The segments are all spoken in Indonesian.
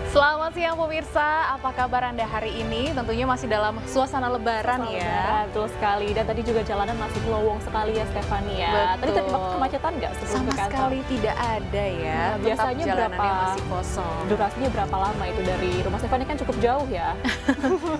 Selamat siang pemirsa, apa kabar Anda hari ini? Tentunya masih dalam suasana lebaran ya. Betul sekali, dan tadi juga jalanan masih lowong sekali ya Stefani ya. Tadi terjebak kemacetan nggak sebelum Sama ke kantor? sekali tidak ada ya, Nah, biasanya jalanannya masih kosong. Durasinya berapa lama itu dari rumah Stefani, kan cukup jauh ya?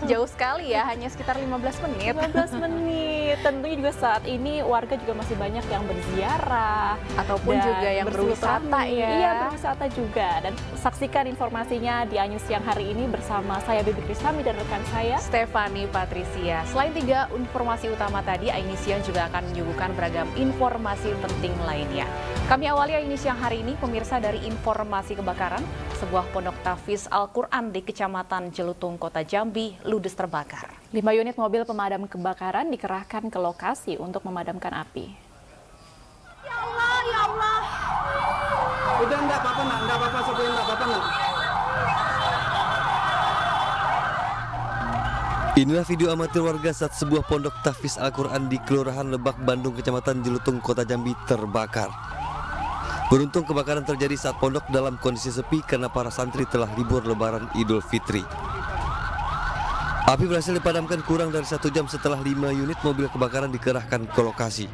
Jauh sekali ya, hanya sekitar 15 menit. 15 menit, tentunya juga saat ini warga juga masih banyak yang berziarah. Ataupun juga yang berwisata ya. Iya, berwisata juga. Dan saksikan informasinya di Anyus Siang hari ini bersama saya Bibi Krisnami dan rekan saya Stefani Patricia. Selain 3 informasi utama tadi, Anyus Siang juga akan menyuguhkan beragam informasi penting lainnya. Kami awali Anyus Siang hari ini pemirsa dari informasi kebakaran. Sebuah pondok tahfiz Al-Quran di Kecamatan Jelutung, Kota Jambi, ludes terbakar. 5 unit mobil pemadam kebakaran dikerahkan ke lokasi untuk memadamkan api. Ya Allah, ya Allah. Udah enggak apa-apa, enggak apa-apa, sopir enggak apa-apa, enggak. Inilah video amatir warga saat sebuah pondok tahfiz Al-Quran di Kelurahan Lebak, Bandung, Kecamatan Jelutung, Kota Jambi terbakar. Beruntung kebakaran terjadi saat pondok dalam kondisi sepi karena para santri telah libur lebaran Idul Fitri. Api berhasil dipadamkan kurang dari 1 jam setelah 5 unit mobil kebakaran dikerahkan ke lokasi.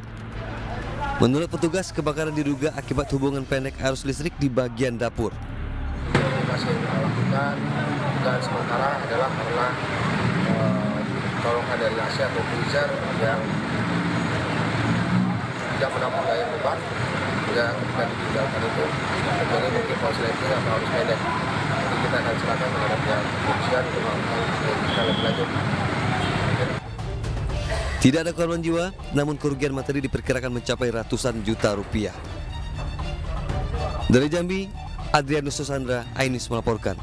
Menurut petugas, kebakaran diduga akibat hubungan pendek arus listrik di bagian dapur. Masih melakukan dan sementara adalah karena tolongan dari AC atau freezer yang tidak menampung daya beban yang ketika ditinggalkan itu terjadi mungkin korsleting atau arus pendek. Jadi kita akan serahkan kepada pihak kepolisian untuk melakukan penyelidikan lebih lanjut. Tidak ada korban jiwa, namun kerugian materi diperkirakan mencapai ratusan juta rupiah. Dari Jambi, Adrianus Susandra, Ainus melaporkan.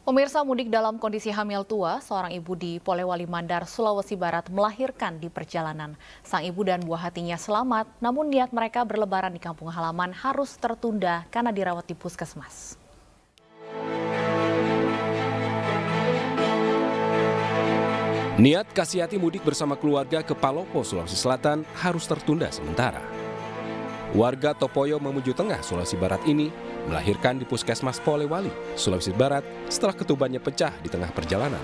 Pemirsa, mudik dalam kondisi hamil tua, seorang ibu di Polewali Mandar, Sulawesi Barat melahirkan di perjalanan. Sang ibu dan buah hatinya selamat, namun niat mereka berlebaran di kampung halaman harus tertunda karena dirawat di puskesmas. Niat Kasiati mudik bersama keluarga ke Palopo, Sulawesi Selatan harus tertunda sementara. Warga Topoyo, Mamuju Tengah, Sulawesi Barat ini melahirkan di Puskesmas Polewali, Sulawesi Barat setelah ketubannya pecah di tengah perjalanan.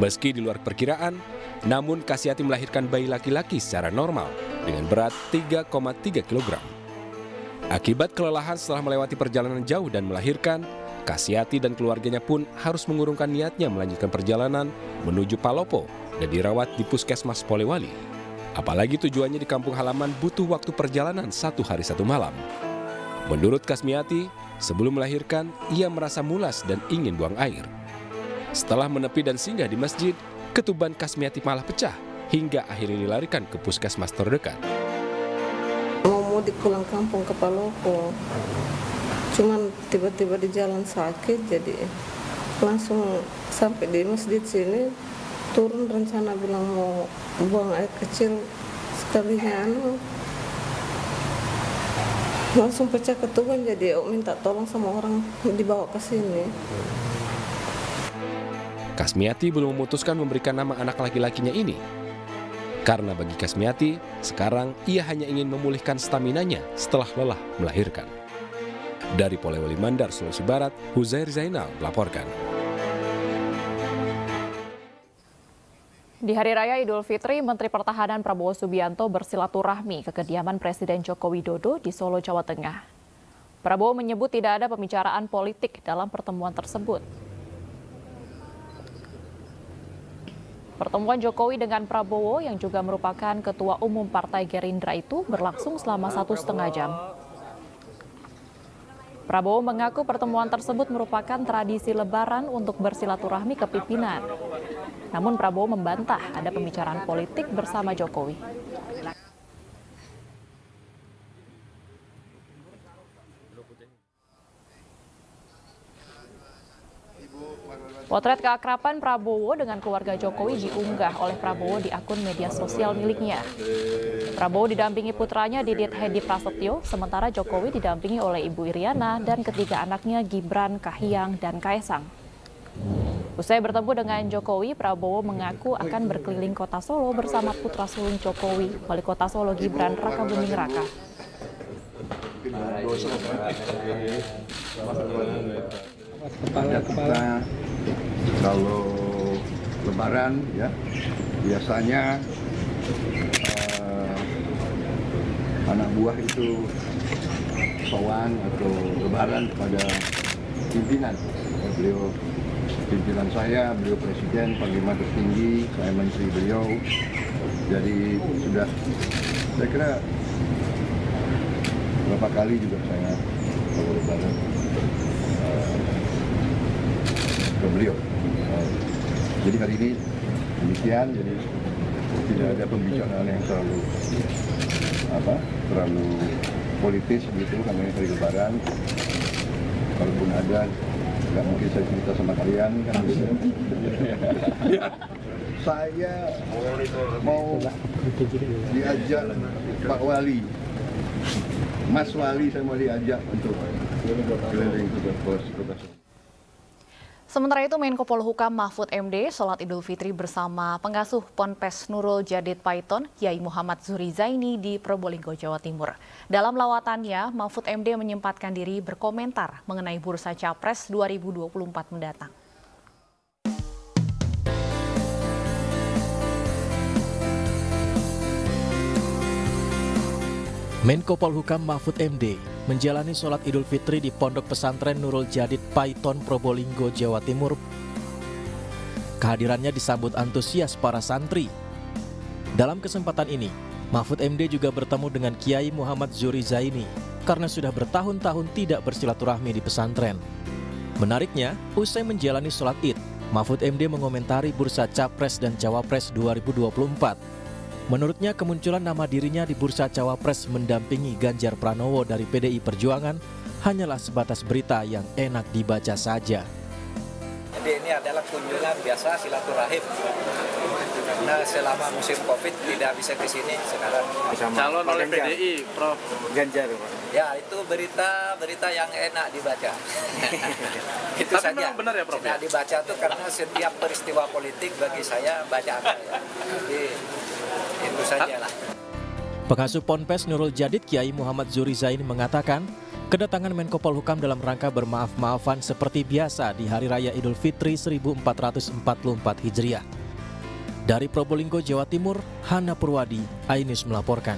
Meski di luar perkiraan, namun Kasiati melahirkan bayi laki-laki secara normal dengan berat 3,3 kg. Akibat kelelahan setelah melewati perjalanan jauh dan melahirkan, Kasiati dan keluarganya pun harus mengurungkan niatnya melanjutkan perjalanan menuju Palopo dan dirawat di Puskesmas Polewali. Apalagi tujuannya di kampung halaman butuh waktu perjalanan 1 hari 1 malam. Menurut Kasmiati, sebelum melahirkan, ia merasa mulas dan ingin buang air. Setelah menepi dan singgah di masjid, ketuban Kasmiati malah pecah hingga akhirnya dilarikan ke puskesmas terdekat. Mau mudik pulang kampung ke Palopo, cuman tiba-tiba di jalan sakit, jadi langsung sampai di masjid sini, turun rencana bilang mau buang air kecil sekalinya langsung pecah ketuban, jadi minta tolong sama orang dibawa ke sini. Kasmiati belum memutuskan memberikan nama anak laki-lakinya ini. Karena bagi Kasmiati, sekarang ia hanya ingin memulihkan staminanya setelah lelah melahirkan. Dari Polewali Mandar, Sulawesi Barat, Huzair Zainal melaporkan. Di Hari Raya Idul Fitri, Menteri Pertahanan Prabowo Subianto bersilaturahmi ke kediaman Presiden Joko Widodo di Solo, Jawa Tengah. Prabowo menyebut tidak ada pembicaraan politik dalam pertemuan tersebut. Pertemuan Jokowi dengan Prabowo yang juga merupakan Ketua Umum Partai Gerindra itu berlangsung selama 1,5 jam. Prabowo mengaku pertemuan tersebut merupakan tradisi Lebaran untuk bersilaturahmi ke pimpinan. Namun Prabowo membantah ada pembicaraan politik bersama Jokowi. Potret keakraban Prabowo dengan keluarga Jokowi diunggah oleh Prabowo di akun media sosial miliknya. Prabowo didampingi putranya Didit Hedi Prasetyo, sementara Jokowi didampingi oleh Ibu Iriana dan ketiga anaknya Gibran, Kahiyang, dan Kaesang. Usai bertemu dengan Jokowi, Prabowo mengaku akan berkeliling kota Solo bersama putra sulung Jokowi, Wali Kota Solo Gibran Rakabuming Raka. Kita kalau Lebaran ya biasanya anak buah itu sowan atau Lebaran kepada pimpinan. Beliau pimpinan saya, beliau presiden, panglima tertinggi, saya menteri beliau. Jadi sudah saya kira beberapa kali juga saya kalau Lebaran ke beliau. Jadi hari ini demikian, jadi tidak ada pembicaraan yang terlalu politis gitu karena hari Lebaran. Kalaupun ada, nggak mungkin saya cerita sama kalian kan. Saya mau diajak Pak Wali, Mas Wali, saya mau diajak untuk keliling ke kota. Sementara itu, Menko Polhukam Mahfud MD sholat Idul Fitri bersama pengasuh Ponpes Nurul Jadid Paiton, Kiai Muhammad Zuhri Zaini di Probolinggo, Jawa Timur. Dalam lawatannya, Mahfud MD menyempatkan diri berkomentar mengenai bursa Capres 2024 mendatang. Menko Polhukam Mahfud MD menjalani sholat Idul Fitri di Pondok Pesantren Nurul Jadid Paiton, Probolinggo, Jawa Timur. Kehadirannya disambut antusias para santri. Dalam kesempatan ini, Mahfud MD juga bertemu dengan Kiai Muhammad Zuhri Zaini karena sudah bertahun-tahun tidak bersilaturahmi di pesantren. Menariknya, usai menjalani sholat Id, Mahfud MD mengomentari bursa Capres dan Cawapres 2024. Menurutnya, kemunculan nama dirinya di bursa Cawapres mendampingi Ganjar Pranowo dari PDI Perjuangan hanyalah sebatas berita yang enak dibaca saja. Jadi ini adalah kunjungan biasa silaturahim. Karena selama musim Covid tidak bisa ke sini sekarang. Calon oleh PDI, Prof. Ganjar. Ya, itu berita yang enak dibaca. Itu tapi saja. Benar ya, Prof? Enak dibaca itu karena setiap peristiwa politik bagi saya bacaan ya. Jadi itu sajalah. Pengasuh Ponpes Nurul Jadid Kiai Muhammad Zuhri Zaini mengatakan, kedatangan Menko Polhukam dalam rangka bermaaf-maafan seperti biasa di Hari Raya Idul Fitri 1444 Hijriah. Dari Probolinggo, Jawa Timur, Hana Purwadi, iNews melaporkan.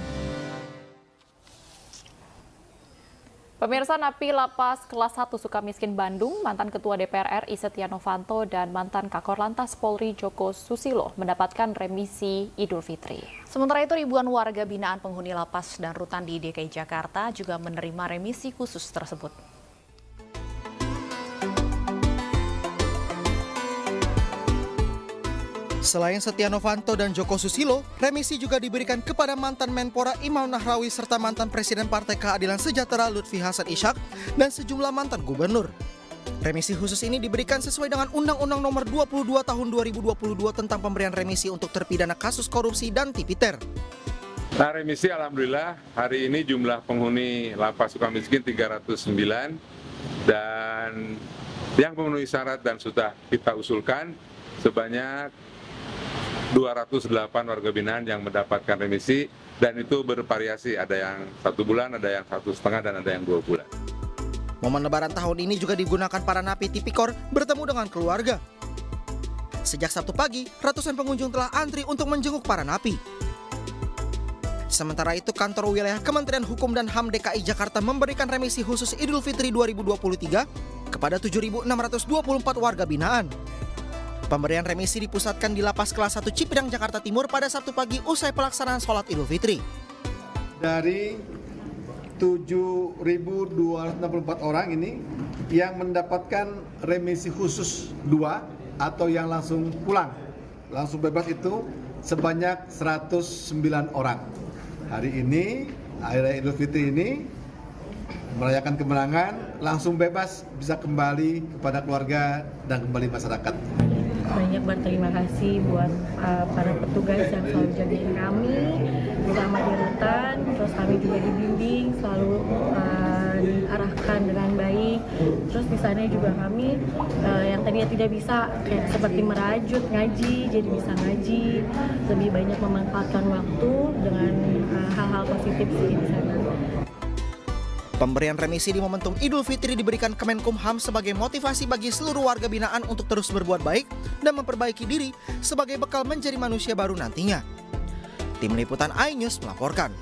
Pemirsa, napi Lapas Kelas 1 Sukamiskin Bandung, mantan Ketua DPR RI Setia Novanto dan mantan Kakor Lantas Polri Joko Susilo mendapatkan remisi Idul Fitri. Sementara itu, ribuan warga binaan penghuni lapas dan rutan di DKI Jakarta juga menerima remisi khusus tersebut. Selain Setia Novanto dan Joko Susilo, remisi juga diberikan kepada mantan Menpora Imam Nahrawi serta mantan Presiden Partai Keadilan Sejahtera Lutfi Hasan Ishak dan sejumlah mantan gubernur. Remisi khusus ini diberikan sesuai dengan Undang-Undang Nomor 22 Tahun 2022 tentang pemberian remisi untuk terpidana kasus korupsi dan tipiter. Nah, remisi alhamdulillah hari ini jumlah penghuni Lapas Sukamiskin 309 dan yang memenuhi syarat dan sudah kita usulkan sebanyak 208 warga binaan yang mendapatkan remisi dan itu bervariasi, ada yang 1 bulan, ada yang 1,5 dan ada yang 2 bulan. Momen Lebaran tahun ini juga digunakan para napi tipikor bertemu dengan keluarga. Sejak Sabtu pagi, ratusan pengunjung telah antri untuk menjenguk para napi. Sementara itu, kantor wilayah Kementerian Hukum dan HAM DKI Jakarta memberikan remisi khusus Idul Fitri 2023 kepada 7.624 warga binaan. Pemberian remisi dipusatkan di Lapas Kelas 1 Cipinang, Jakarta Timur pada Sabtu pagi usai pelaksanaan sholat Idul Fitri. Dari 7.264 orang ini yang mendapatkan remisi khusus 2 atau yang langsung pulang, langsung bebas itu sebanyak 109 orang. Hari ini, Hari Raya Idul Fitri ini, merayakan kemenangan, langsung bebas bisa kembali kepada keluarga dan kembali masyarakat. Banyak berterima kasih buat para petugas yang selalu jagain kami, terutama di rutan, terus kami juga dibimbing, selalu diarahkan dengan baik. Terus di sana juga kami yang tadinya tidak bisa kayak seperti merajut ngaji, jadi bisa ngaji, lebih banyak memanfaatkan waktu dengan hal-hal positif sih di sana. Pemberian remisi di momentum Idul Fitri diberikan Kemenkumham sebagai motivasi bagi seluruh warga binaan untuk terus berbuat baik dan memperbaiki diri sebagai bekal menjadi manusia baru nantinya. Tim Liputan iNews melaporkan.